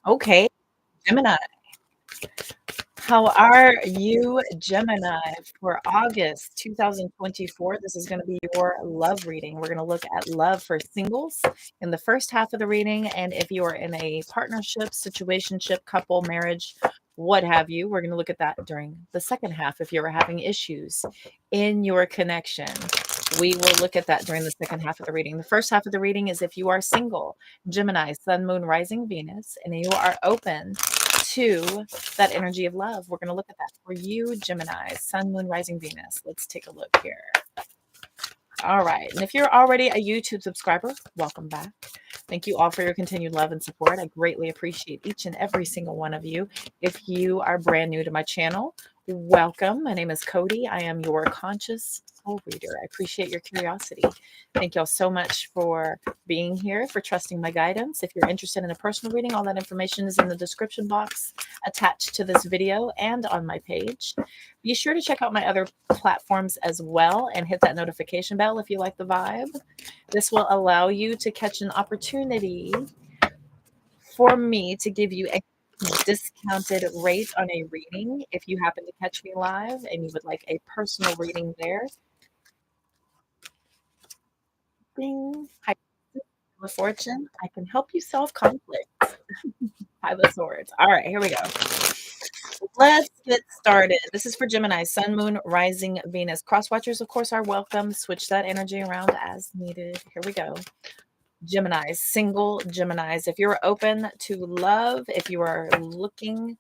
Okay, Gemini. How are you, Gemini, for August 2024? This is going to be your love reading. We're going to look at love for singles in the first half of the reading. And if you are in a partnership, situationship, couple, marriage, what have you, we're going to look at that during the second half. If you're having issues in your connection, we will look at that during the second half of the reading. The first half of the reading is if you are single, Gemini, Sun, Moon, Rising, Venus, and you are open to that energy of love. We're going to look at that for you, Gemini, Sun, Moon, Rising, Venus. Let's take a look here. All right. And if you're already a YouTube subscriber, welcome back. Thank you all for your continued love and support. I greatly appreciate each and every single one of you. If you are brand new to my channel, welcome. My name is Cody. I am your conscious soul reader. I appreciate your curiosity. Thank y'all so much for being here, for trusting my guidance. If you're interested in a personal reading, all that information is in the description box attached to this video and on my page. Be sure to check out my other platforms as well and hit that notification bell if you like the vibe. This will allow you to catch an opportunity for me to give you a discounted rate on a reading if you happen to catch me live and you would like a personal reading there. Bing. Hi, Fortune. I can help you solve conflict. Five of Swords. All right, here we go. Let's get started. This is for Gemini, Sun, Moon, Rising, Venus. Cross watchers, of course, are welcome. Switch that energy around as needed. Here we go. Geminis, single Geminis. If you're open to love, if you are looking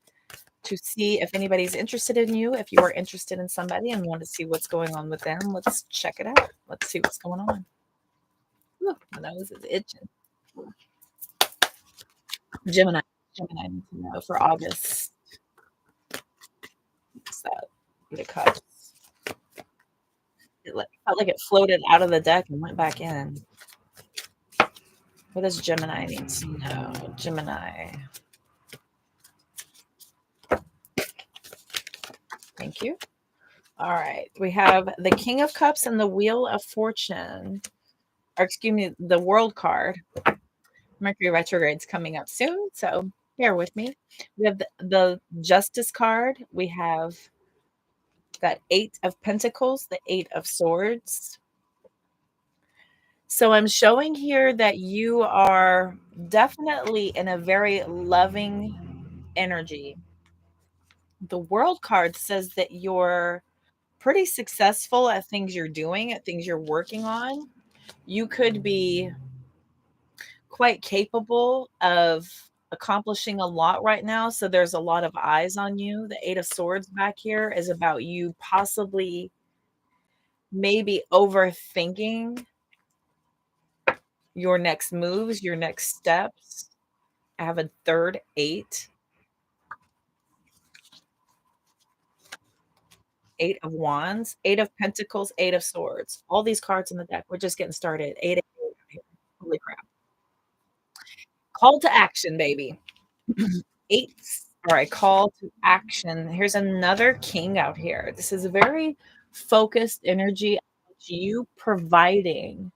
to see if anybody's interested in you, if you are interested in somebody and want to see what's going on with them, let's check it out. Let's see what's going on. Ooh, my nose is itching. Gemini need to know for August. What's that? Eight of Cups. It felt like it floated out of the deck and went back in. What does Gemini need to know? Gemini. Thank you. All right. We have the King of Cups and the Wheel of Fortune. Or excuse me, the World card. Mercury retrograde's coming up soon, so bear with me. We have the Justice card. We have that Eight of Pentacles, the Eight of Swords. So I'm showing here that you are definitely in a very loving energy. The World card says that you're pretty successful at things you're doing, at things you're working on. You could be quite capable of accomplishing a lot right now. So there's a lot of eyes on you. The Eight of Swords back here is about you possibly maybe overthinking your next moves, your next steps. I have a third eight. Eight of Wands, Eight of Pentacles, Eight of Swords. All these cards in the deck. We're just getting started. Eight of eight. Holy crap. Call to action, baby. Eights. All right, call to action. Here's another king out here. This is a very focused energy. You providing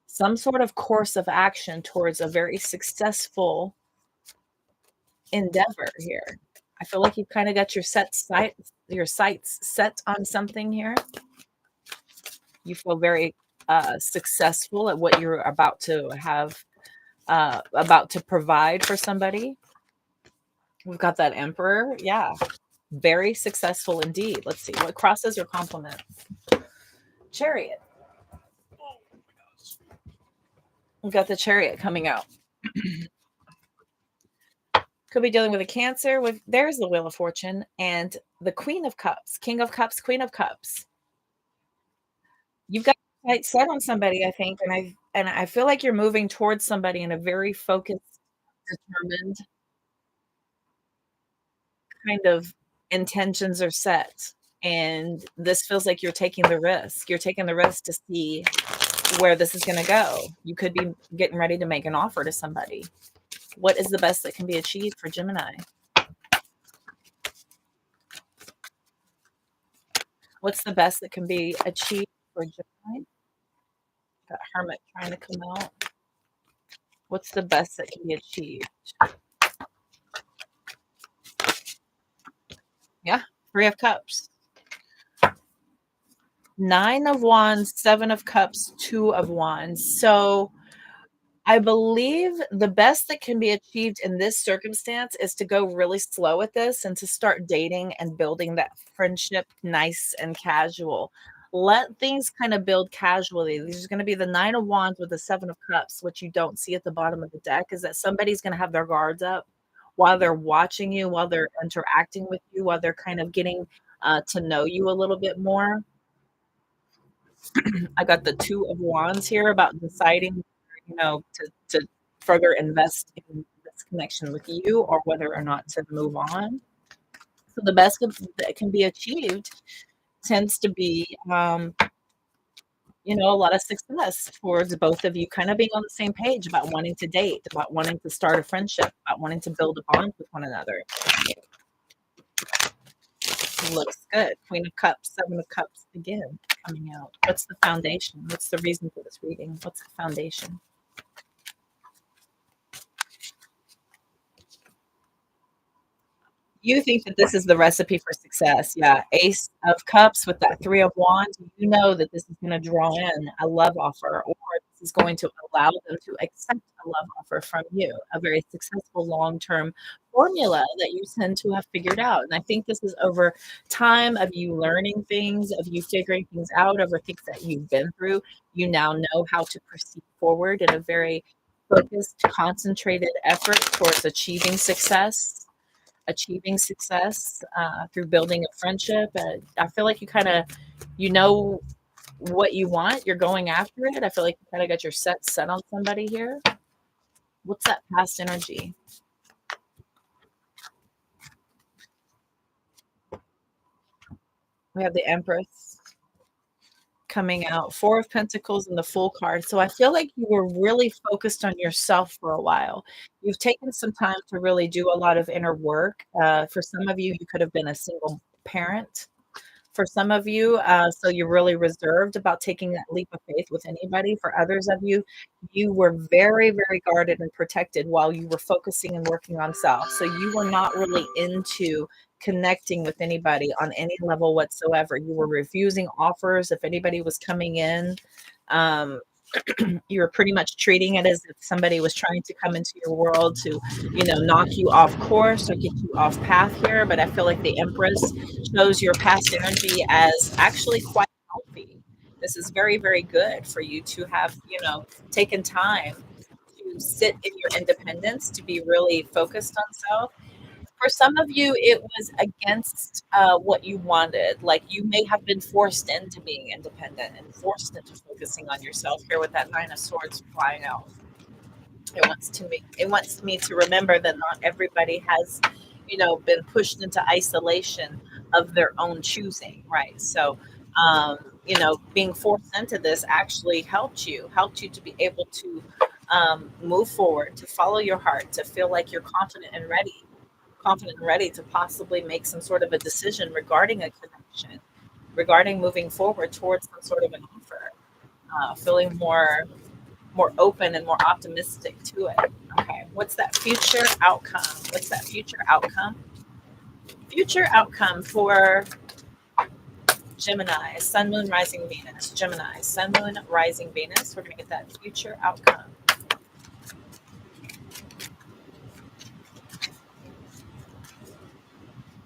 some sort of course of action towards a very successful endeavor here. I feel like you've kind of got your sights set on something here. You feel very successful at what you're about to have, about to provide for somebody. We've got that Emperor. Yeah. Very successful indeed. Let's see what crosses or compliments. Chariot. We've got the Chariot coming out. Could be dealing with a Cancer. There's the Wheel of Fortune and the Queen of Cups, King of Cups, Queen of Cups. You've got sight set on somebody, I think, and I feel like you're moving towards somebody in a very focused, determined kind of intentions are set. And this feels like you're taking the risk. You're taking the risk to see where this is going to go. You could be getting ready to make an offer to somebody. What is the best that can be achieved for Gemini? What's the best that can be achieved for Gemini? Got Hermit trying to come out. What's the best that can be achieved? Yeah. 3 of Cups. 9 of Wands, 7 of Cups, 2 of Wands. So I believe the best that can be achieved in this circumstance is to go really slow with this and to start dating and building that friendship nice and casual. Let things kind of build casually. These are going to be the 9 of Wands with the 7 of Cups. What you don't see at the bottom of the deck is that somebody's going to have their guards up while they're watching you, while they're interacting with you, while they're kind of getting to know you a little bit more. I got the 2 of Wands here about deciding, to further invest in this connection with you or whether or not to move on. So the best that can be achieved tends to be, a lot of success towards both of you kind of being on the same page about wanting to date, about wanting to start a friendship, about wanting to build a bond with one another. Looks good. Queen of Cups, 7 of Cups again coming out. What's the foundation? What's the reason for this reading? What's the foundation? You think that this is the recipe for success. Yeah. Ace of Cups with that 3 of Wands. You know that this is going to draw in a love offer, or this is going to allow them to accept a love offer from you. A very successful long term formula that you tend to have figured out. And I think this is over time of you learning things, of you figuring things out, over things that you've been through. You now know how to proceed forward in a very focused, concentrated effort towards achieving success through building a friendship. I feel like you know what you want. You're going after it. I feel like you kind of got your set on somebody here. What's that past energy? We have the Empress coming out, 4 of Pentacles and the Fool card. So I feel like you were really focused on yourself for a while. You've taken some time to really do a lot of inner work. For some of you, you could have been a single parent. For some of you, so you're really reserved about taking that leap of faith with anybody. For others of you, you were very, very guarded and protected while you were focusing and working on self. So you were not really into connecting with anybody on any level whatsoever. You were refusing offers if anybody was coming in. Um, you were pretty much treating it as if somebody was trying to come into your world to, knock you off course or get you off path here. But I feel like the Empress shows your past energy as actually quite healthy. This is very, very good for you to have, taken time to sit in your independence, to be really focused on self. For some of you, it was against what you wanted. Like you may have been forced into being independent and forced into focusing on yourself here with that 9 of Swords flying out. It wants me to remember that not everybody has, been pushed into isolation of their own choosing, right? So, being forced into this actually helped you to be able to move forward, to follow your heart, to feel like you're confident and ready to possibly make some sort of a decision regarding a connection, regarding moving forward towards some sort of an offer, feeling more open and more optimistic to it. Okay, what's that future outcome? What's that future outcome? Future outcome for Gemini, Sun, Moon, Rising, Venus. Gemini, Sun, Moon, Rising, Venus. We're going to get that future outcome.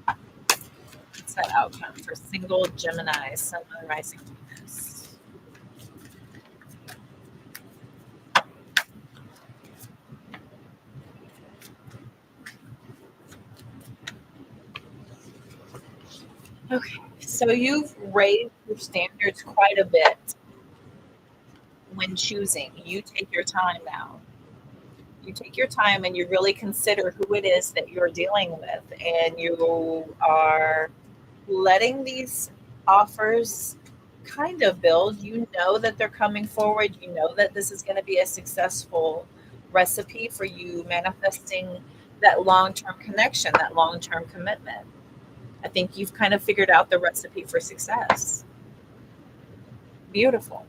What's that outcome for single Gemini, Sun, Moon, Rising, Venus? Okay, so you've raised your standards quite a bit when choosing. You take your time now. You take your time and you really consider who it is that you're dealing with, and you are letting these offers kind of build. You know that they're coming forward. You know that this is going to be a successful recipe for you manifesting that long term connection, that long term commitment. I think you've kind of figured out the recipe for success. Beautiful.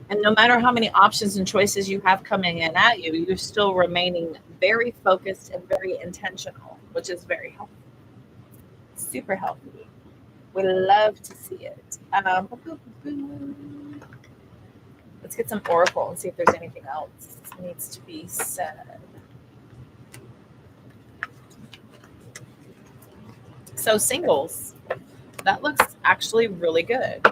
And no matter how many options and choices you have coming in at you, you're still remaining very focused and very intentional, which is very helpful. Super healthy. We love to see it. Let's get some oracle and see if there's anything else that needs to be said. So singles, that looks actually really good.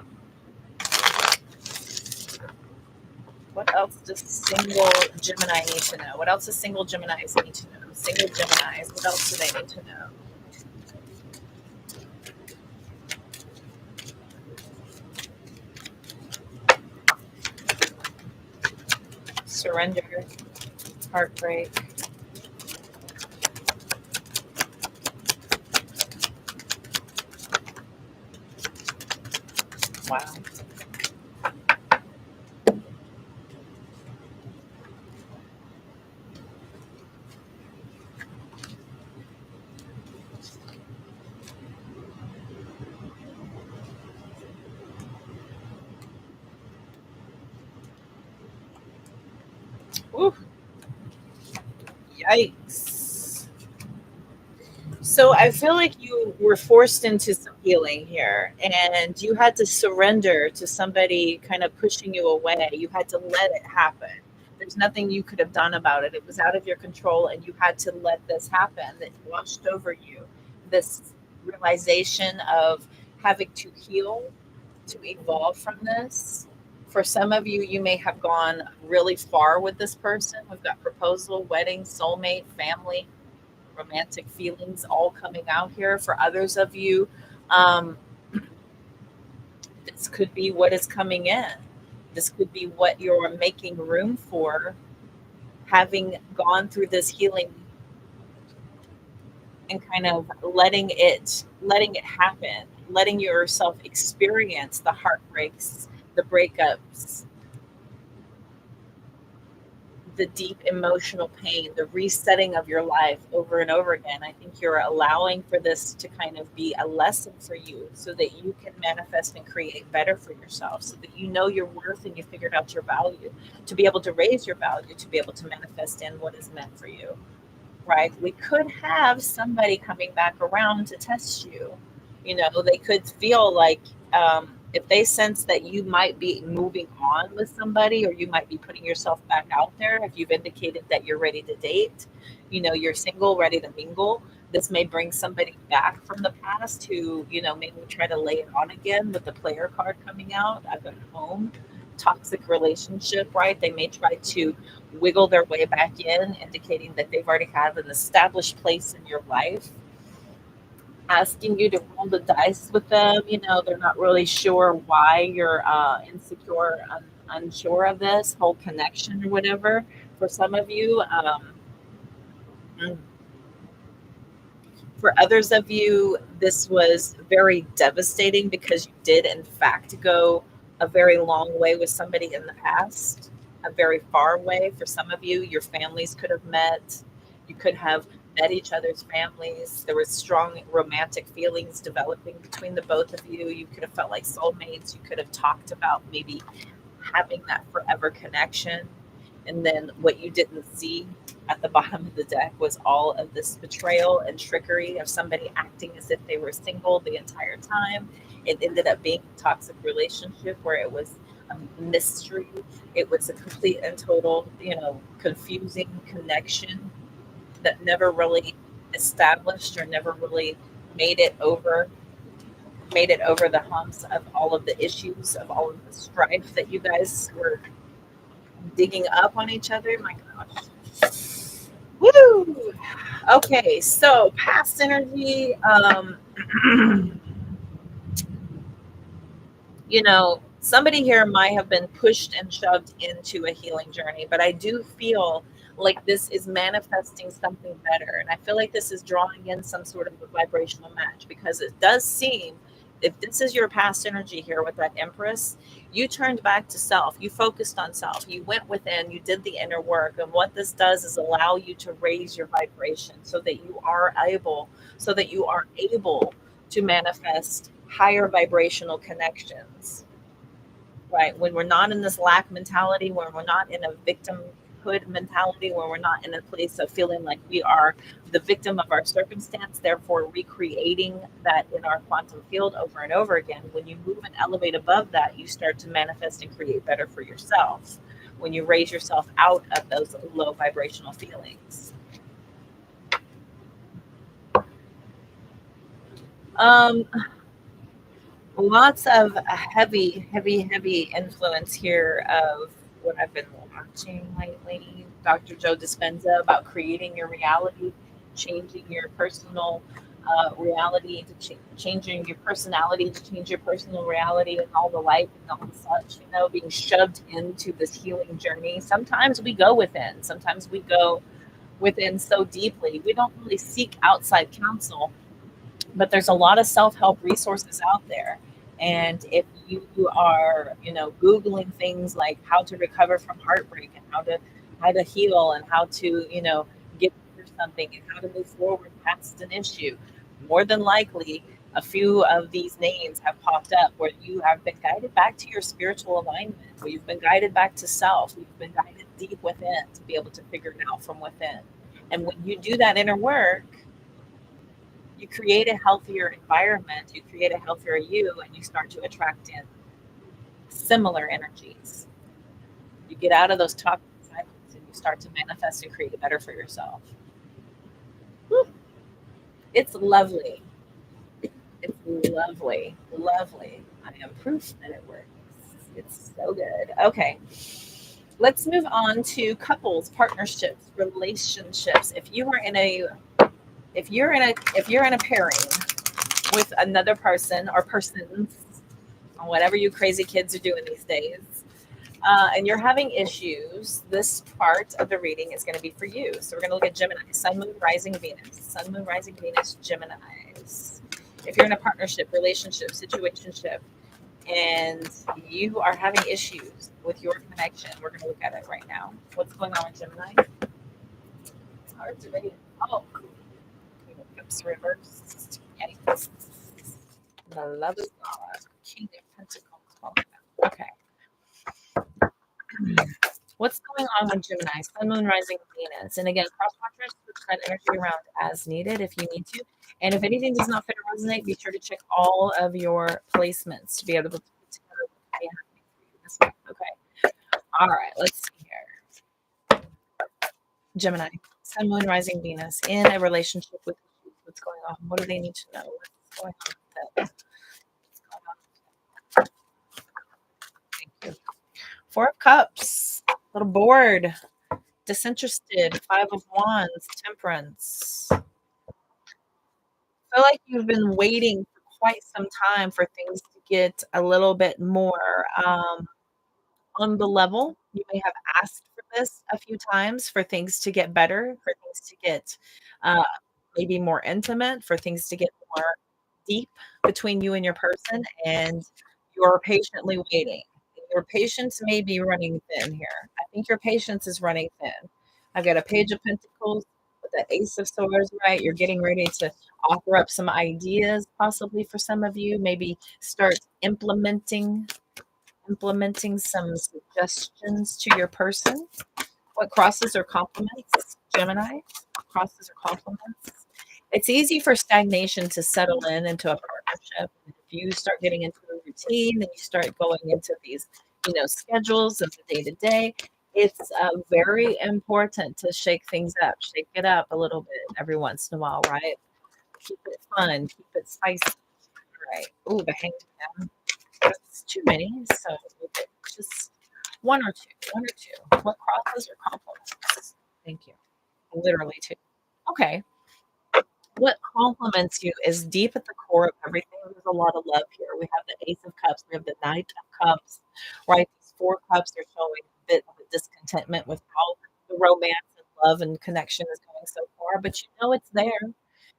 What else does single Gemini need to know? What else does single Geminis need to know? Single Geminis, what else do they need to know? Surrender, heartbreak. Wow. Ooh, yikes. So I feel like you were forced into some healing here and you had to surrender to somebody kind of pushing you away. You had to let it happen. There's nothing you could have done about it. It was out of your control and you had to let this happen that washed over you. This realization of having to heal, to evolve from this. For some of you, you may have gone really far with this person. We've got proposal, wedding, soulmate, family, romantic feelings all coming out here. For others of you, um, this could be what is coming in. This could be what you're making room for, having gone through this healing and kind of letting it happen, letting yourself experience the heartbreaks, the breakups, the deep emotional pain, the resetting of your life over and over again. I think you're allowing for this to kind of be a lesson for you so that you can manifest and create better for yourself, so that you know your worth and you figured out your value, to be able to raise your value, to be able to manifest in what is meant for you. Right? We could have somebody coming back around to test you. You know, they could feel like if they sense that you might be moving on with somebody or you might be putting yourself back out there, if you've indicated that you're ready to date, you know, you're single, ready to mingle, this may bring somebody back from the past who, you know, maybe try to lay it on again with the player card coming out. I've got home, toxic relationship, right? They may try to wiggle their way back in, indicating that they've already had an established place in your life, asking you to roll the dice with them. You know, they're not really sure why you're insecure, unsure of this whole connection or whatever. For some of you, for others of you, this was very devastating because you did, in fact, go a very long way with somebody in the past, a very far way. For some of you, your families could have met. You could have met each other's families. There was strong romantic feelings developing between the both of you. You could have felt like soulmates. You could have talked about maybe having that forever connection. And then what you didn't see at the bottom of the deck was all of this betrayal and trickery of somebody acting as if they were single the entire time. It ended up being a toxic relationship where it was a mystery. It was a complete and total, you know, confusing connection that never really established or never really made it over made it over the humps of all of the issues, of all of the strife that you guys were digging up on each other. My gosh. Woo! Okay, so past energy. You know, somebody here might have been pushed and shoved into a healing journey, but I do feel like this is manifesting something better. And I feel like this is drawing in some sort of a vibrational match because it does seem, if this is your past energy here with that Empress, you turned back to self. You focused on self. You went within, you did the inner work. And what this does is allow you to raise your vibration so that you are able to manifest higher vibrational connections, right? When we're not in this lack mentality, when we're not in a victim victimhood mentality where we're not in a place of feeling like we are the victim of our circumstance, therefore recreating that in our quantum field over and over again. When you move and elevate above that, you start to manifest and create better for yourself when you raise yourself out of those low vibrational feelings. Um, Lots of heavy influence here of what I've been watching lately. Dr. Joe Dispenza about creating your reality, changing your personal reality, changing your personality to change your personal reality and all the life and all the such, being shoved into this healing journey. Sometimes we go within, sometimes we go within so deeply. We don't really seek outside counsel, but there's a lot of self-help resources out there. And if you are googling things like how to recover from heartbreak and how to heal and how to get through something and how to move forward past an issue, more than likely a few of these names have popped up where you have been guided back to your spiritual alignment, where you've been guided back to self, you've been guided deep within to be able to figure it out from within. And when you do that inner work, you create a healthier environment, you create a healthier you, and you start to attract in similar energies. You get out of those toxic cycles and you start to manifest and create better for yourself. Woo. It's lovely. It's lovely. Lovely. I am proof that it works. It's so good. Okay. Let's move on to couples, partnerships, relationships. If you're in a pairing with another person or persons, whatever you crazy kids are doing these days, and you're having issues, this part of the reading is going to be for you. So we're going to look at Gemini, Sun, Moon, Rising, Venus. Sun, Moon, Rising, Venus, Geminis. If you're in a partnership, relationship, situationship, and you are having issues with your connection, we're going to look at it right now. What's going on with Gemini? It's hard to read. Oh, cool. Cups reversed. Yikes. The love is God. King of Pentacles. Okay. What's going on with Gemini? Sun, Moon, Rising, Venus. And again, cross watchers, switch that energy around as needed if you need to. And if anything does not fit or resonate, be sure to check all of your placements to be able to put together what may happen for you this week. Okay. All right. Let's see here. Gemini, Sun, Moon, Rising, Venus in a relationship with what's going on. What do they need to know? What's going on with them? Thank you. Four of Cups, little bored, disinterested, Five of Wands, Temperance. I feel like you've been waiting for quite some time for things to get a little bit more on the level. You may have asked for this a few times for things to get better, for things to get uh, maybe more intimate, for things to get more deep between you and your person, and you're patiently waiting. Your patience may be running thin here. I think your patience is running thin. I've got a Page of Pentacles with the Ace of Swords, right? You're getting ready to offer up some ideas, possibly for some of you. Maybe start implementing some suggestions to your person. What crosses or compliments, Gemini? Crosses or compliments? It's easy for stagnation to settle into a partnership. If you start getting into a routine, then you start going into these, schedules of the day to day. It's very important to shake things up, shake it up a little bit every once in a while, right? Keep it fun, keep it spicy, right? Ooh, the Hanged Man. That's too many, so just one or two. What crosses or compliments? Thank you. Literally two. Okay. What compliments you is deep at the core of everything. There's a lot of love here. We have the Ace of Cups. We have the Knight of Cups, right? These four cups are showing a bit of a discontentment with how the romance and love and connection is going so far, but it's there.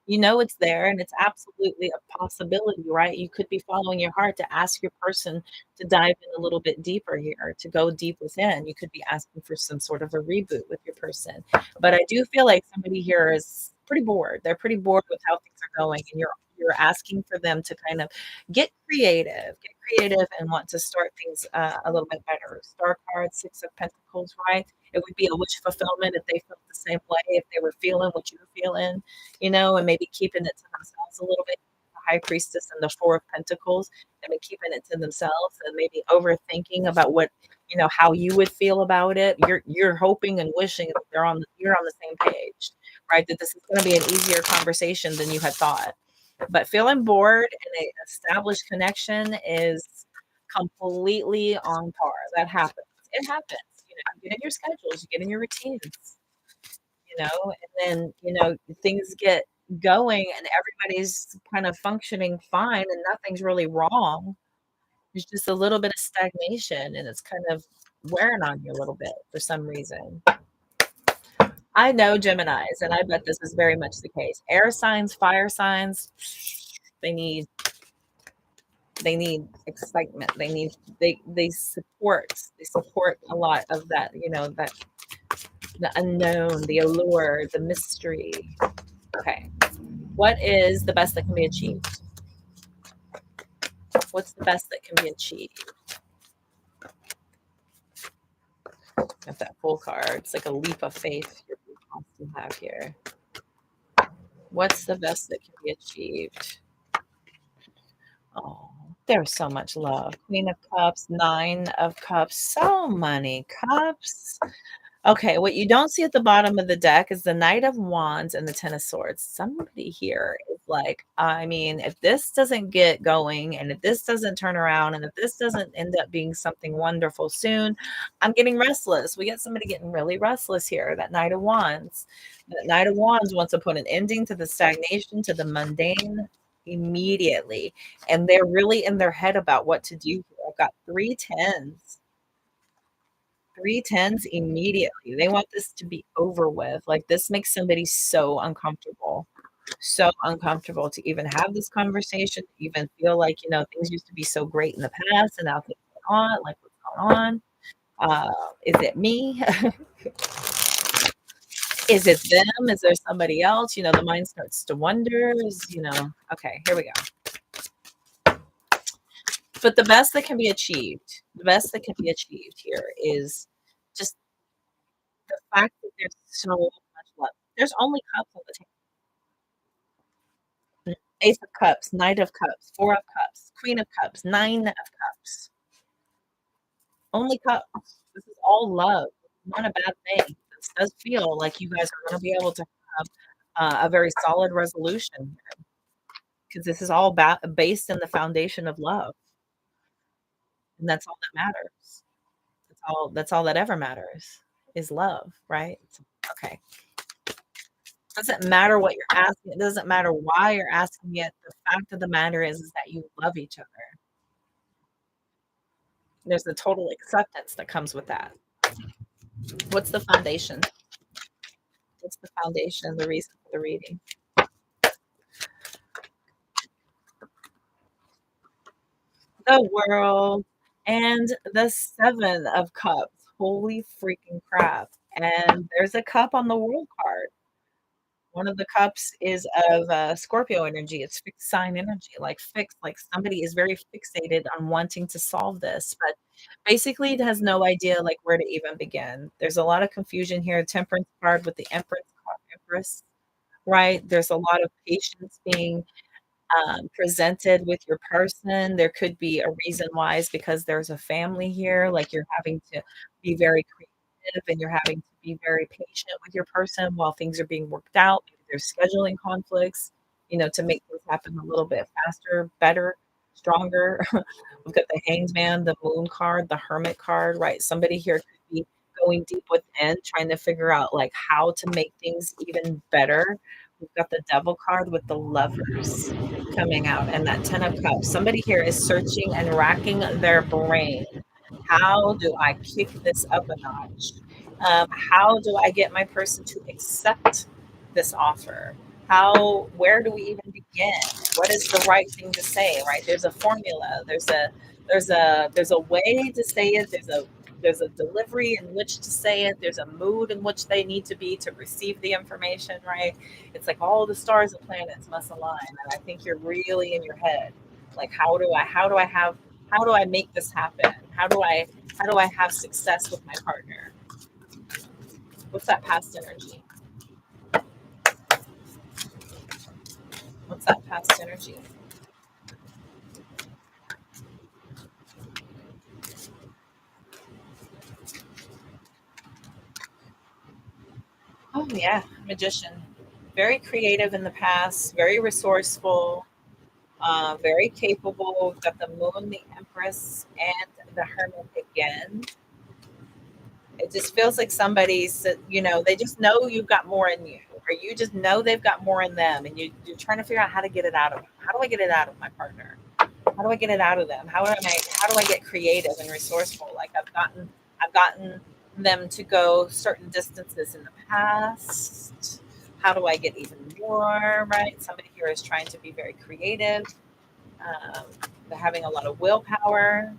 It's there, and it's absolutely a possibility, right? You could be following your heart to ask your person to dive in a little bit deeper here, to go deep within. You could be asking for some sort of a reboot with your person. But I do feel like somebody here is pretty bored. They're pretty bored with how things are going, and you're asking for them to kind of get creative and want to start things a little bit better. Star card, Six of Pentacles, right? It would be a wish fulfillment if they felt the same way, if they were feeling what you were feeling, and maybe keeping it to themselves a little bit. The High Priestess and the Four of Pentacles, and been keeping it to themselves and maybe overthinking about what, how you would feel about it. You're hoping and wishing that you're on the same page, right? That this is going to be an easier conversation than you had thought. But feeling bored in an established connection is completely on par. That happens. It happens. You get in your schedules, you get in your routines, and then, things get going and everybody's kind of functioning fine and nothing's really wrong. There's just a little bit of stagnation and it's kind of wearing on you a little bit for some reason. I know Geminis, and I bet this is very much the case. Air signs, fire signs, they need excitement. They support a lot of that, that the unknown, the allure, the mystery. Okay. What is the best that can be achieved? What's the best that can be achieved? Got that full card. It's like a leap of faith you have here. What's the best that can be achieved? Oh, there's so much love. Queen of Cups, Nine of Cups, so many cups. Okay, what you don't see at the bottom of the deck is the Knight of Wands and the Ten of Swords. Somebody here is like, I mean, if this doesn't get going and if this doesn't turn around and if this doesn't end up being something wonderful soon, I'm getting restless. We got somebody getting really restless here, that Knight of Wands. That Knight of Wands wants to put an ending to the stagnation, to the mundane immediately. And they're really in their head about what to do here. I've got 3 tens. 3 tens immediately. They want this to be over with. Like, this makes somebody so uncomfortable to even have this conversation, to even feel like, things used to be so great in the past and now things are on. Like, what's going on? Is it me? Is it them? Is there somebody else? The mind starts to wonder. Okay, here we go. But the best that can be achieved here is just the fact that there's so much love. There's only cups on the table. Ace of Cups, Knight of Cups, Four of Cups, Queen of Cups, Nine of Cups. Only cups. This is all love. Not a bad thing. This does feel like you guys are going to be able to have a very solid resolution here, because this is all based in the foundation of love. And that's all that matters. That's all that ever matters is love, right? Okay. It doesn't matter what you're asking. It doesn't matter why you're asking it. The fact of the matter is that you love each other. There's the total acceptance that comes with that. What's the foundation? What's the foundation, the reason for the reading? The World and the Seven of Cups. Holy freaking crap. And there's a cup on the World card. One of the cups is of Scorpio energy. It's fixed sign energy, like fixed, like somebody is very fixated on wanting to solve this, but basically it has no idea like where to even begin. There's a lot of confusion here. Temperance card with the Empress, right? There's a lot of patience being presented with your person. There could be a reason why is because there's a family here. Like, you're having to be very creative and you're having to be very patient with your person while things are being worked out. Maybe there's scheduling conflicts, to make things happen a little bit faster, better, stronger. We've got the Hanged Man, the Moon card, the Hermit card, right? Somebody here could be going deep within, trying to figure out like how to make things even better. We've got the Devil card with the Lovers coming out and that 10 of Cups. Somebody here is searching and racking their brain. How do I kick this up a notch? How do I get my person to accept this offer? Where do we even begin? What is the right thing to say, right? There's a formula. There's a way to say it. There's a delivery in which to say it. There's a mood in which they need to be to receive the information, right? It's like all the stars and planets must align. And I think you're really in your head. Like, how do I make this happen? How do I have success with my partner? What's that past energy? What's that past energy? Oh yeah, magician. Very creative in the past, very resourceful, very capable. We've got the moon, the empress, and the hermit again. It just feels like somebody's, they just know you've got more in you, or you just know they've got more in them, and you're trying to figure out how to get it out of them. How do I get it out of my partner? How do I get it out of them? How do I get creative and resourceful? Like I've gotten them to go certain distances in the past. How do I get even more, right? Somebody here is trying to be very creative. Um, they're having a lot of willpower.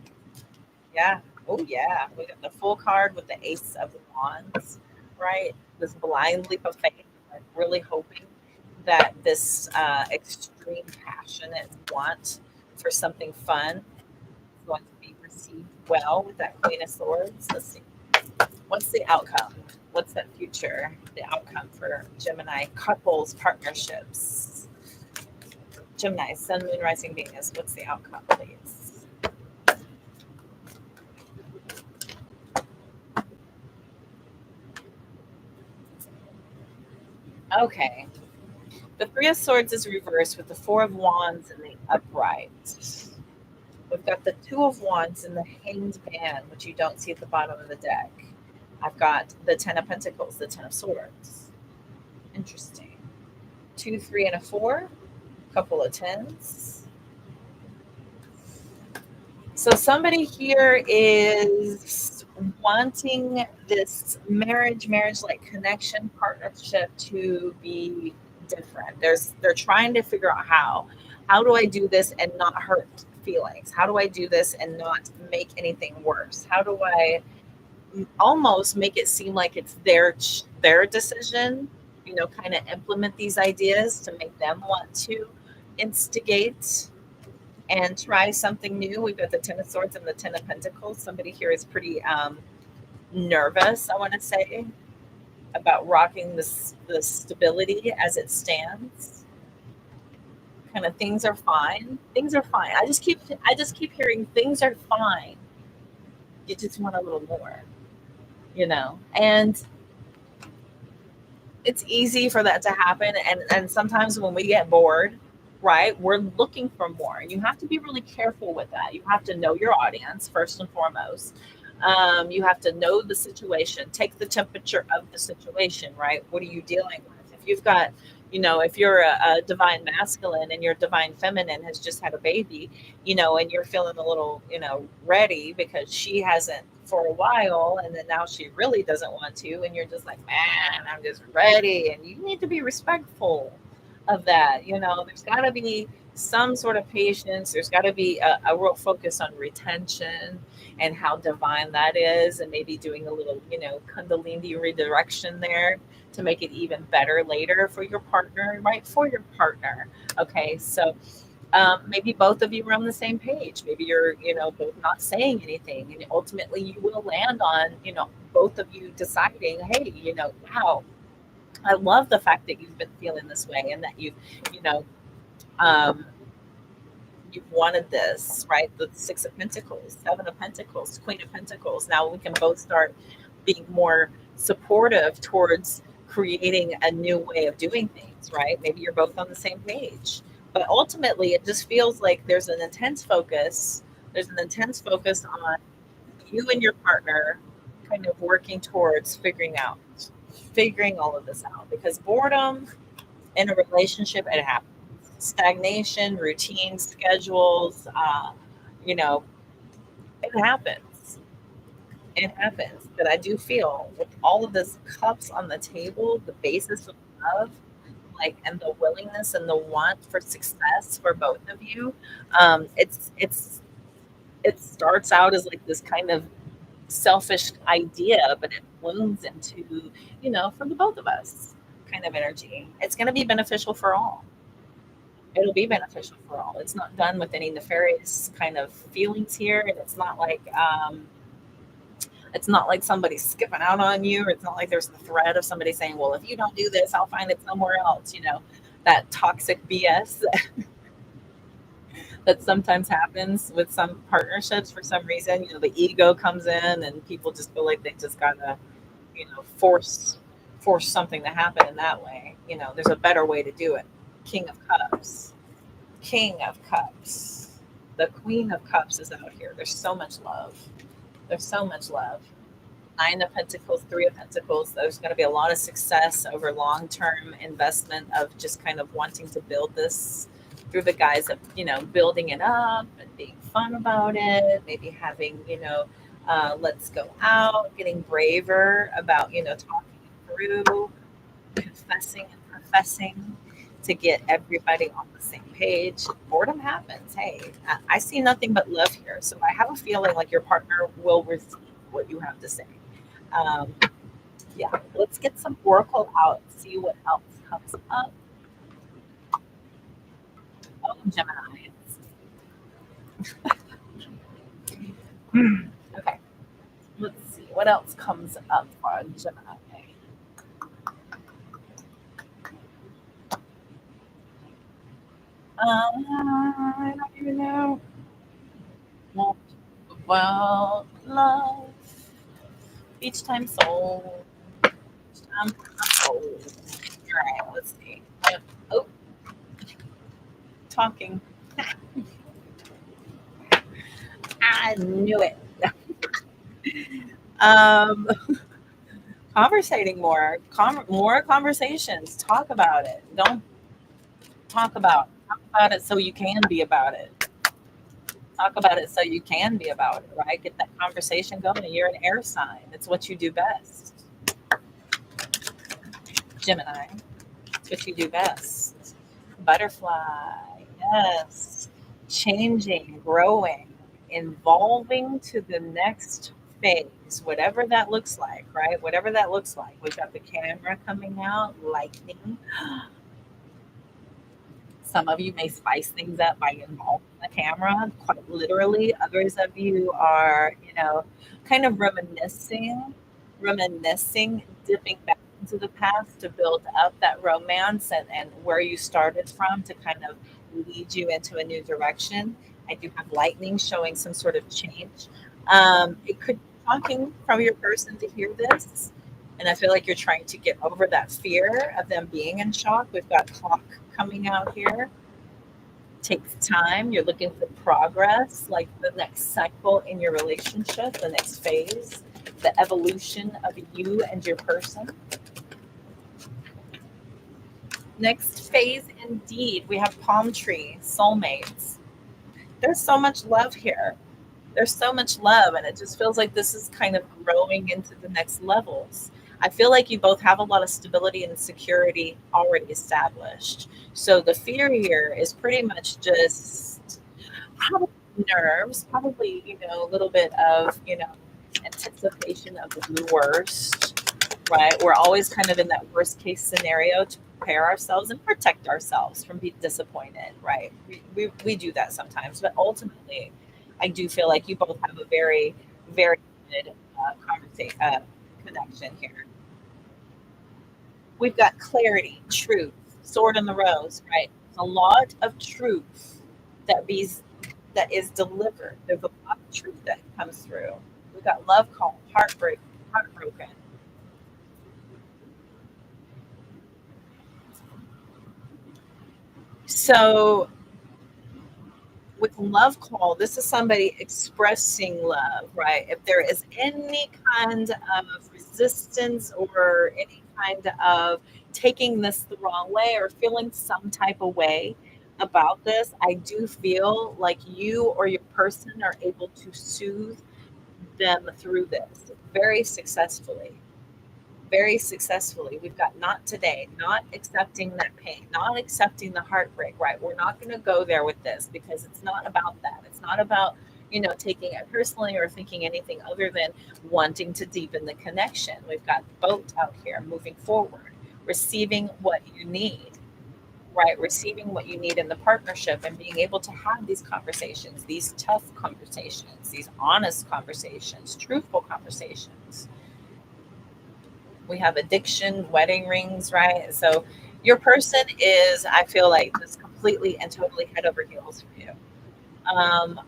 Yeah. Oh, yeah. We got the full card with the Ace of Wands, right? This blind leap of faith. I'm really hoping that this extreme passionate want for something fun is going to be received well with that Queen of Swords. Let's see. What's the outcome? What's that future? The outcome for Gemini couples, partnerships. Gemini, Sun, Moon, Rising, Venus. What's the outcome, please? Okay. The Three of Swords is reversed with the Four of Wands in the upright. We've got the Two of Wands in the Hanged Man, which you don't see at the bottom of the deck. I've got the Ten of Pentacles, the Ten of Swords. Interesting. 2, 3, and a 4. Couple of tens. So somebody here is wanting this marriage-like connection, partnership to be different. They're trying to figure out how. How do I do this and not hurt feelings? How do I do this and not make anything worse? How do I almost make it seem like it's their decision, kind of implement these ideas to make them want to instigate and try something new. We've got the Ten of Swords and the Ten of Pentacles. Somebody here is pretty nervous, I want to say, about rocking the stability as it stands. Kind of things are fine. Things are fine. I just keep hearing things are fine. You just want a little more, and it's easy for that to happen. And sometimes when we get bored, right, we're looking for more. And you have to be really careful with that. You have to know your audience first and foremost. You have to know the situation, take the temperature of the situation, right? What are you dealing with? If you've got, if you're a divine masculine and your divine feminine has just had a baby, and you're feeling a little, ready because she hasn't for a while, and then now she really doesn't want to, and you're just like, man, I'm just ready. And you need to be respectful of that. There's got to be some sort of patience. There's got to be a real focus on retention and how divine that is, and maybe doing a little, kundalini redirection there to make it even better later for your partner, right? For your partner. Okay, so maybe both of you are on the same page. Maybe you're, both not saying anything, and ultimately you will land on, both of you deciding, hey, wow, I love the fact that you've been feeling this way, and that you know, um, you've wanted this, right? The Six of Pentacles, Seven of Pentacles, Queen of Pentacles. Now we can both start being more supportive towards creating a new way of doing things, right? Maybe you're both on the same page. But ultimately, it just feels like there's an intense focus. There's an intense focus on you and your partner kind of working towards figuring all of this out. Because boredom in a relationship, it happens. Stagnation, routine, schedules, you know, it happens. It happens. But I do feel with all of this cups on the table, the basis of love, like, and the willingness and the want for success for both of you, it starts out as like this kind of selfish idea, but it blooms into, for the both of us kind of energy. It's going to be beneficial for all. It'll be beneficial for all. It's not done with any nefarious kind of feelings here, and it's not It's not like somebody's skipping out on you, or it's not like there's the threat of somebody saying, well, if you don't do this, I'll find it somewhere else. That toxic BS that sometimes happens with some partnerships for some reason. The ego comes in and people just feel like they just gotta, force something to happen in that way. There's a better way to do it. King of Cups. King of Cups. The Queen of Cups is out here. There's so much love. There's so much love. Nine of Pentacles, Three of Pentacles. There's going to be a lot of success over long-term investment of just kind of wanting to build this through the guise of, building it up and being fun about it. Maybe having, let's go out, getting braver about, talking it through, confessing and professing to get everybody on the same page. Boredom happens. Hey, I see nothing but love here. So I have a feeling like your partner will receive what you have to say. Yeah, let's get some oracle out, see what else comes up. Oh, Gemini. Okay, let's see what else comes up for Gemini. I don't even know. Well, love. Each time soul. Each time soul. All right, let's see. Oh, talking. I knew it. um, conversating more. More conversations. Talk about it. Don't talk about it so you can be about it. Talk about it so you can be about it, right? Get that conversation going. You're an air sign. It's what you do best. Gemini. It's what you do best. Butterfly. Yes. Changing, growing, evolving to the next phase, whatever that looks like, right? Whatever that looks like. We've got the camera coming out, lightning. Some of you may spice things up by involving the camera, quite literally. Others of you are, kind of reminiscing, dipping back into the past to build up that romance and where you started from to kind of lead you into a new direction. I do have lightning showing some sort of change. It could be talking from your person to hear this. And I feel like you're trying to get over that fear of them being in shock. We've got clock coming out here. Takes time. You're looking for progress, like the next cycle in your relationship, the next phase, the evolution of you and your person. Next phase, indeed, we have palm tree, soulmates. There's so much love here. There's so much love, and it just feels like this is kind of growing into the next levels. I feel like you both have a lot of stability and security already established. So the fear here is pretty much just probably nerves, probably, a little bit of, anticipation of the worst, right? We're always kind of in that worst case scenario to prepare ourselves and protect ourselves from being disappointed, right? We do that sometimes, but ultimately, I do feel like you both have a very, very good connection here. We've got clarity, truth, sword in the rose, right? A lot of truth that is delivered. There's a lot of truth that comes through. We've got love call, heartbroken. So with love call, this is somebody expressing love, right? If there is any kind of resistance or any kind of taking this the wrong way or feeling some type of way about this, I do feel like you or your person are able to soothe them through this very successfully. Very successfully. We've got not today, not accepting that pain, not accepting the heartbreak, right? We're not going to go there with this because it's not about that. It's not about, taking it personally or thinking anything other than wanting to deepen the connection. We've got boat out here moving forward, receiving what you need, right? Receiving what you need in the partnership and being able to have these conversations, these tough conversations, these honest conversations, truthful conversations. We have addiction, wedding rings, right? So your person is, I feel like, just completely and totally head over heels for you. Um,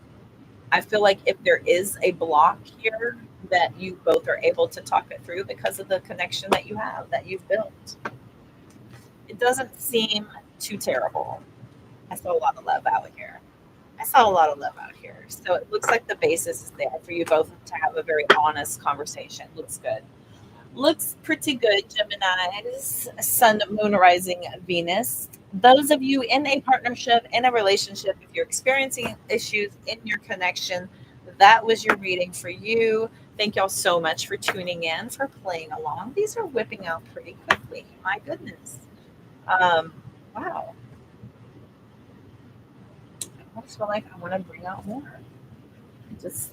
I feel like if there is a block here, that you both are able to talk it through because of the connection that you have, that you've built. It doesn't seem too terrible. I saw a lot of love out here. I saw a lot of love out here. So it looks like the basis is there for you both to have a very honest conversation. Looks good. Looks pretty good, Gemini's Sun, Moon, Rising, Venus. Those of you in a partnership, in a relationship, if you're experiencing issues in your connection, that was your reading for you. Thank y'all so much for tuning in, for playing along. These are whipping out pretty quickly. My goodness. Um, wow. I just feel like I want to bring out more. Just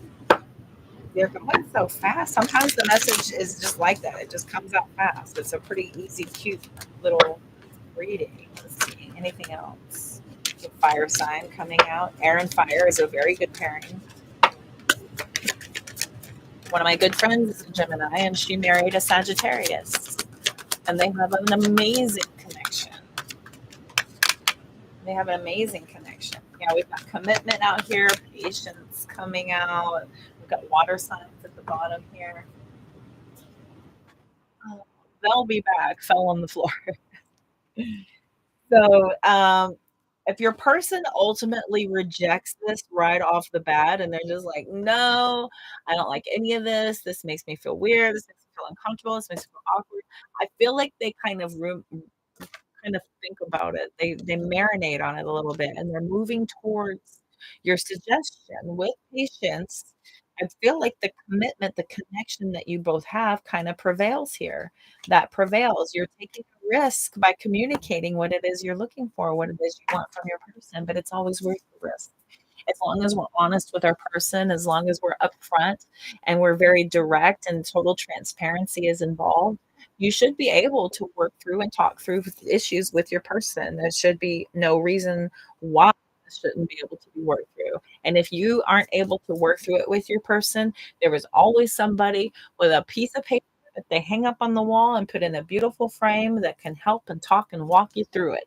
they're going so fast. Sometimes the message is just like that. It just comes out fast. It's a pretty easy, cute little reading. Let's see. Anything else? The fire sign coming out. Air and fire is a very good pairing. One of my good friends is a Gemini, and she married a Sagittarius. And they have an amazing connection. They have an amazing connection. Yeah, we've got commitment out here, patience coming out. We've got water signs at the bottom here. Oh, they'll be back. Fell on the floor. So, if your person ultimately rejects this right off the bat and they're just like, no, I don't like any of this. This makes me feel weird. This makes me feel uncomfortable. This makes me feel awkward. I feel like they kind of think about it. They marinate on it a little bit and they're moving towards your suggestion with patience. I feel like the commitment, the connection that you both have kind of prevails here. That prevails. You're taking a risk by communicating what it is you're looking for, what it is you want from your person, but it's always worth the risk. As long as we're honest with our person, as long as we're upfront and we're very direct and total transparency is involved, you should be able to work through and talk through issues with your person. There should be no reason why this shouldn't be able to be worked through. And if you aren't able to work through it with your person, there is always somebody with a piece of paper that they hang up on the wall and put in a beautiful frame that can help and talk and walk you through it.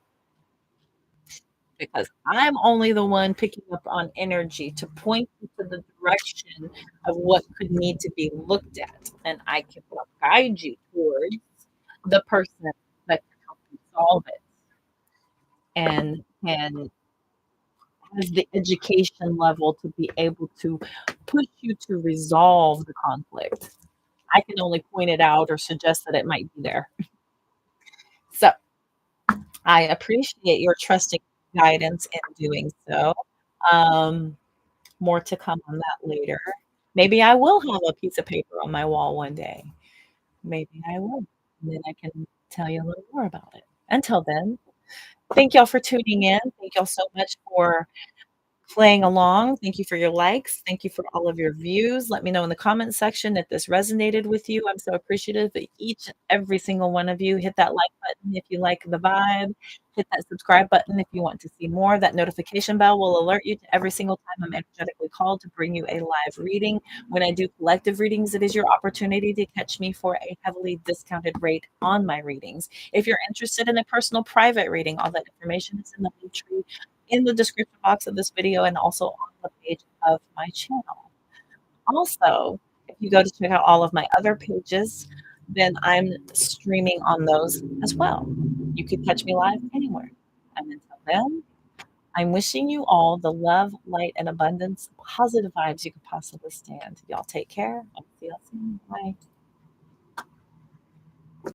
Because I'm only the one picking up on energy to point you to the direction of what could need to be looked at. And I can help guide you towards the person that can help you solve it and has the education level to be able to push you to resolve the conflict. I can only point it out or suggest that it might be there. So I appreciate your trusting guidance in doing so. Um, More to come on that later. Maybe I will have a piece of paper on my wall one day. Maybe I will. And then I can tell you a little more about it. Until then, thank y'all for tuning in. Thank y'all so much for playing along. Thank you for your likes. Thank you for all of your views. Let me know in the comment section if this resonated with you. I'm so appreciative that each and every single one of you hit that like button if you like the vibe. Hit that subscribe button if you want to see more. That notification bell will alert you to every single time I'm energetically called to bring you a live reading. When I do collective readings, it is your opportunity to catch me for a heavily discounted rate on my readings. If you're interested in a personal private reading, all that information is in the link tree in the description box of this video and also on the page of my channel. Also, if you go to check out all of my other pages, then I'm streaming on those as well. You can catch me live anywhere. And until then, I'm wishing you all the love, light, and abundance, positive vibes you could possibly stand. Y'all take care. I'll see y'all soon. Bye.